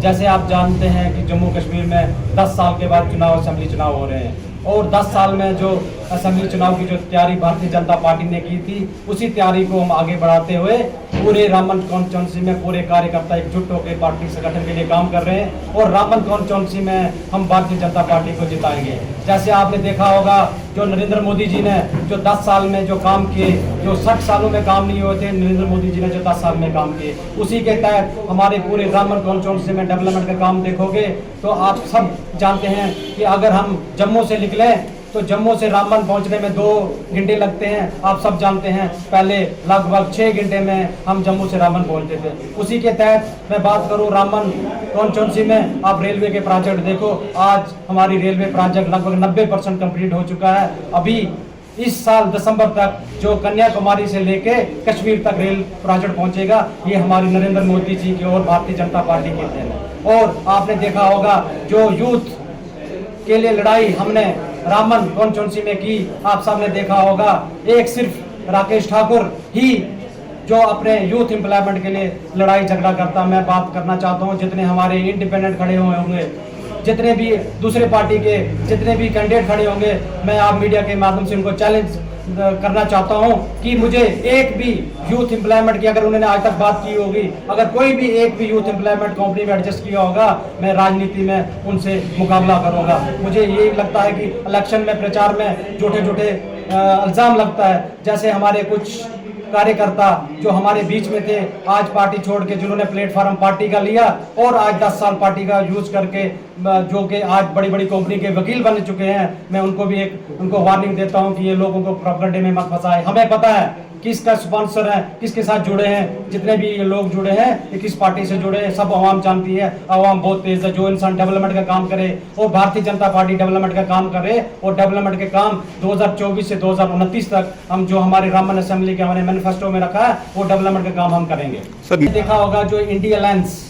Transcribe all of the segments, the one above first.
जैसे आप जानते हैं कि जम्मू कश्मीर में 10 साल के बाद असेंबली चुनाव हो रहे हैं और 10 साल में जो असेंबली चुनाव की जो तैयारी भारतीय जनता पार्टी ने की थी, उसी तैयारी को हम आगे बढ़ाते हुए पूरे रामबन कॉन्स्टिट्यूंसी में पूरे कार्यकर्ता एकजुट होकर पार्टी संगठन के लिए काम कर रहे हैं और रामबन कॉन्स्टिट्यूंसी में हम भारतीय जनता पार्टी को जिताएंगे। जैसे आपने देखा होगा, जो नरेंद्र मोदी जी ने जो 10 साल में जो काम किए, जो 60 सालों में काम नहीं हुए थे, नरेंद्र मोदी जी ने जो 10 साल में काम किए, उसी के तहत हमारे पूरे रामबन कॉन्स्टिट्यूंसी में डेवलपमेंट का काम देखोगे तो आप सब जानते हैं कि अगर हम जम्मू से निकले तो जम्मू से रामबन पहुंचने में 2 घंटे लगते हैं। आप सब जानते हैं पहले लगभग 6 घंटे में हम जम्मू से रामबन पहुंचते थे। उसी के तहत मैं बात करूं रामबन कॉन्स्टिट्यूंसी में, आप रेलवे के प्रोजेक्ट देखो, आज हमारी रेलवे प्रोजेक्ट लगभग 90% कंप्लीट हो चुका है। अभी इस साल दिसंबर तक जो कन्याकुमारी से लेके कश्मीर तक रेल प्रोजेक्ट पहुंचेगा, ये हमारी नरेंद्र मोदी जी की और भारतीय जनता पार्टी के देन है। और आपने देखा होगा जो यूथ के लिए लड़ाई हमने रामबन कॉन्स्टिट्यूंसी में की, आप सब ने देखा होगा, एक सिर्फ राकेश ठाकुर ही जो अपने यूथ एम्प्लॉयमेंट के लिए लड़ाई झगड़ा करता। मैं बात करना चाहता हूं, जितने हमारे इंडिपेंडेंट खड़े हुए होंगे, जितने भी दूसरे पार्टी के जितने भी कैंडिडेट खड़े होंगे, मैं आप मीडिया के माध्यम से उनको चैलेंज करना चाहता हूं कि मुझे एक भी यूथ एम्प्लॉयमेंट की, अगर उन्होंने आज तक बात की होगी, अगर कोई भी एक भी यूथ एम्प्लॉयमेंट कंपनी में एडजस्ट किया होगा, मैं राजनीति में उनसे मुकाबला करूंगा। मुझे ये लगता है कि इलेक्शन में प्रचार में झूठे झूठे इल्जाम लगता है। जैसे हमारे कुछ कार्यकर्ता जो हमारे बीच में थे, आज पार्टी छोड़ के जिन्होंने प्लेटफॉर्म पार्टी का लिया और आज 10 साल पार्टी का यूज करके जो कि आज बड़ी बड़ी कंपनी के वकील बन चुके हैं, मैं उनको भी उनको वार्निंग देता हूं कि ये लोगों को प्रोपेगेंडे में मत फंसाएं। हमें पता है किसका स्पॉन्सर है, किसके साथ जुड़े हैं, जितने भी ये लोग जुड़े हैं, ये किस पार्टी से जुड़े हैं, सब आवाम जानती है। आवाम बहुत तेज है। जो इंसान डेवलपमेंट का काम करे और भारतीय जनता पार्टी डेवलपमेंट का काम करे और डेवलपमेंट के काम 2024 से 2029 तक हम जो हमारे रामबन असेंबली के हमारे मैनिफेस्टो में रखा है, वो डेवलपमेंट का काम हम करेंगे। देखा होगा जो इंडिया अलायंस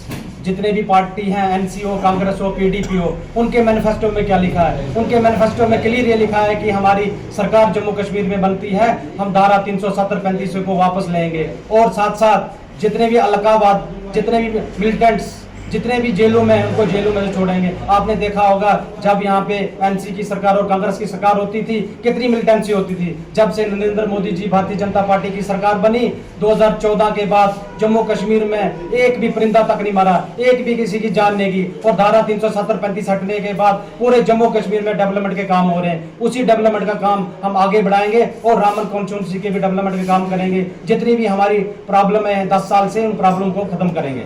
जितने भी पार्टी हैं, एनसीओ, कांग्रेस हो, पीडीपी हो, उनके मैनिफेस्टो में क्या लिखा है? उनके मैनिफेस्टो में क्लियर ये लिखा है कि हमारी सरकार जम्मू कश्मीर में बनती है, हम धारा 370-35 को वापस लेंगे और साथ साथ जितने भी अलगाववाद, जितने भी मिलिटेंट्स, जितने भी जेलों में, उनको जेलों में छोड़ेंगे। आपने देखा होगा जब यहाँ पे एनसी की सरकार और कांग्रेस की सरकार होती थी, कितनी मिलिटेंसी होती थी। जब से नरेंद्र मोदी जी भारतीय जनता पार्टी की सरकार बनी 2014 के बाद जम्मू कश्मीर में एक भी परिंदा तक नहीं मरा, एक भी किसी की जान नहीं गई और धारा 370-35 हटने के बाद पूरे जम्मू कश्मीर में डेवलपमेंट के काम हो रहे हैं। उसी डेवलपमेंट का काम हम आगे बढ़ाएंगे और रामबन कॉन्स्टिट्यूंसी के भी डेवलपमेंट का काम करेंगे। जितनी भी हमारी प्रॉब्लम है 10 साल से, उन प्रॉब्लम को खत्म करेंगे।